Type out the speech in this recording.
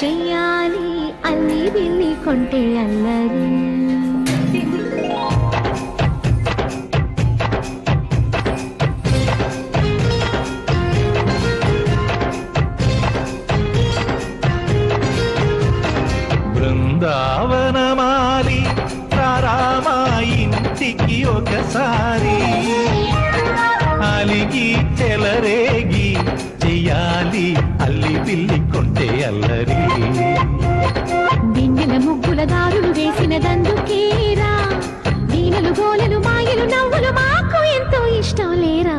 చెయ్యాలి అల్లి బిల్లి కొంటే అల్లరి బృందావనమాలి రారామా ఇంటికి ఒకసారి అలిగి చెలరేగి చెయ్యాలి అల్లి పిల్లి కొంటే అల్లరి వెన్నెల ముగ్గుల దారులు వేసినదందుకేరా వీణలు గోలలు మాయలు నవ్వులు మాకు ఎంతో ఇష్టం లేరా